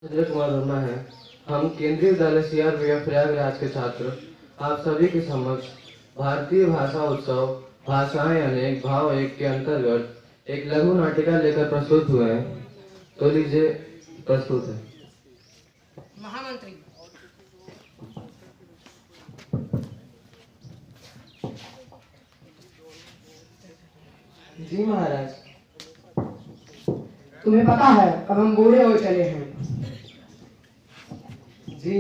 संजय कुमार वर्मा है। हम केंद्रीय विद्यालय CRPF प्रयागराज के छात्र आप सभी के समक्ष भारतीय भाषा उत्सव भाषाएं अनेक भाव एक के अंतर्गत एक लघु नाटिका लेकर प्रस्तुत हुए हैं। तो लीजिए प्रस्तुत है। महामंत्री जी महाराज। तुम्हें पता है अब हम बूढ़े हो चले हैं जी।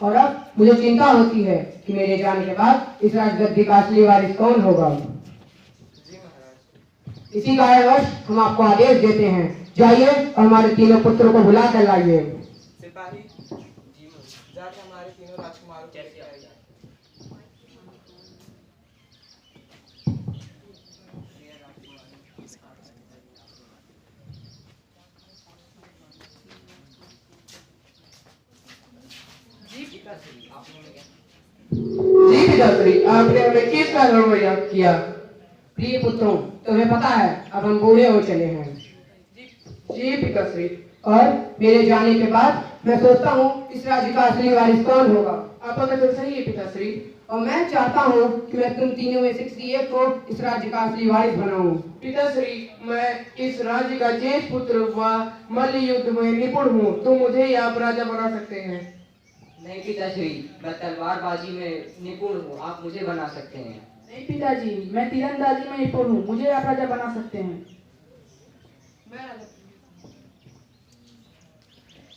और अब मुझे चिंता होती है कि मेरे जाने के बाद इस राजगद्दी का असली वारिस कौन होगा। जी महाराज। इसी कारणवश हम आपको आदेश देते हैं, जाइए और हमारे तीनों पुत्रों को बुला कर लाइए। सिपाही जी जाके हमारे तीनों राजकुमारों को लेके आइए। जी पिताश्री, आपने हमें किस कारण में याद किया। प्रिय पुत्रों, तुम्हें पता है अब हम बूढ़े हो चले हैं। जी पिताश्री। और मेरे जाने के बाद मैं सोचता हूँ इस राज्य का असली वारिस कौन होगा। आपका कथन सही है पिताश्री। और मैं चाहता हूँ कि मैं तुम तीनों में से किसी एक को इस राज्य का असली वारिस बनाऊं। पिताश्री, मैं इस राज्य का ज्येष्ठ पुत्र व मल्ल युद्ध में निपुण हूँ, तो मुझे ही आप राजा बना सकते हैं। नहीं पिताश्री, मैं तलवारबाजी में निपुण हूँ, आप मुझे बना सकते हैं। नहीं पिताजी, मैं तीरंदाजी में निपुण हूँ, मुझे आप राजा बना सकते हैं।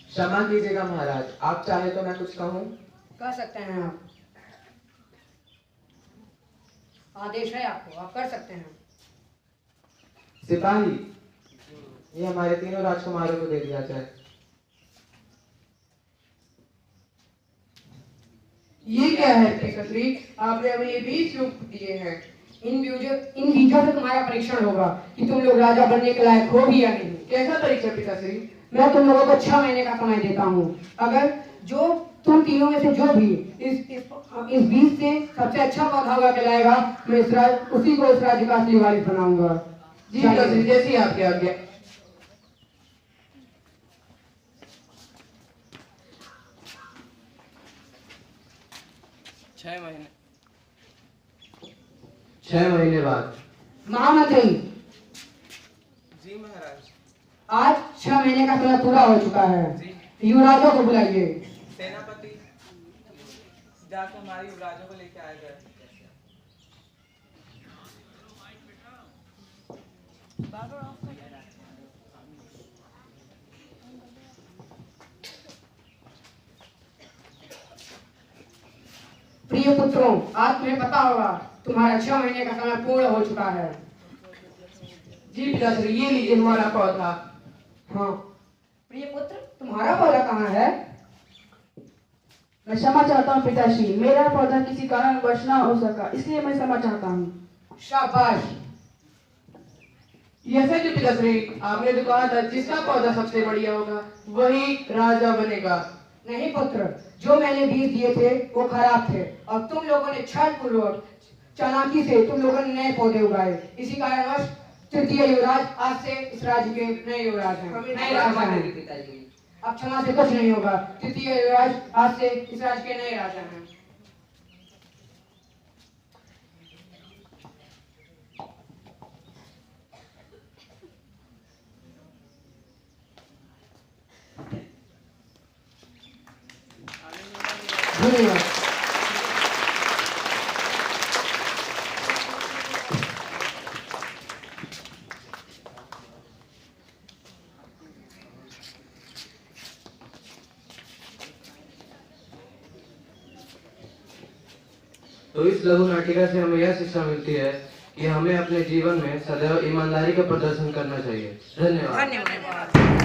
क्षमा कीजिएगा महाराज, आप चाहे तो मैं कुछ कहूँ। कर सकते हैं आप, आदेश है आपको, आप कर सकते हैं। सिपाही, ये हमारे तीनों राजकुमारों को दे दिया जाए। ये क्या है पिताश्री, आपने हमें ये 20 युग दिए हैं। इन बीजों से तुम्हारा परीक्षण होगा कि तुम लोग राजा बनने के लायक हो भी या नहीं। कैसा परीक्षा पिताश्री? मैं तुम लोगों को 6 महीने का समय देता हूँ। अगर जो तुम तीनों में से जो भी इस बीज से सबसे अच्छा पौधा होगा कहलाएगा, मैं उसी को इस राज्य का असली वारिस बनाऊंगा। जी पिताश्री, जैसी आपकी आज्ञा। छह महीने बाद। महामंत्री जी महाराज। आज 6 महीने का समय पूरा हो चुका है। युवराजों को बुलाइए। सेनापति जाके हमारे युवराजों को लेके आए गए। प्रिय पुत्रों, आज तुम्हें पता होगा तुम्हारा 6 महीने का समय पूर्ण हो चुका है। जी पिताश्री, ये लीजिए हमारा पौधा। हाँ प्रिय पुत्र, तुम्हारा पौधा कहाँ है? मैं क्षमा चाहता हूँ पिताश्री, मेरा पौधा किसी कारणवश ना हो सका, इसलिए मैं क्षमा चाहता हूँ। शाबाश। ऐसा क्यों पिताश्री? आपने तो कहा था जिसका पौधा सबसे बढ़िया होगा वही राजा बनेगा। नहीं पुत्र, जो मैंने बीज दिए थे वो खराब थे और तुम लोगों ने छल पूर्वक चालाकी से तुम लोगों ने नए पौधे उगाए। इसी कारणवश तृतीय युवराज आज से इस राज्य के नए युवराज हैं, नए राजा हैं। पिताजी, अब क्षमा से कुछ नहीं होगा। तृतीय युवराज आज से इस राज्य के नए राजा हैं। धन्यवाद। तो इस लघु नाटिका से हमें यह शिक्षा मिलती है कि हमें अपने जीवन में सदैव ईमानदारी का प्रदर्शन करना चाहिए। धन्यवाद।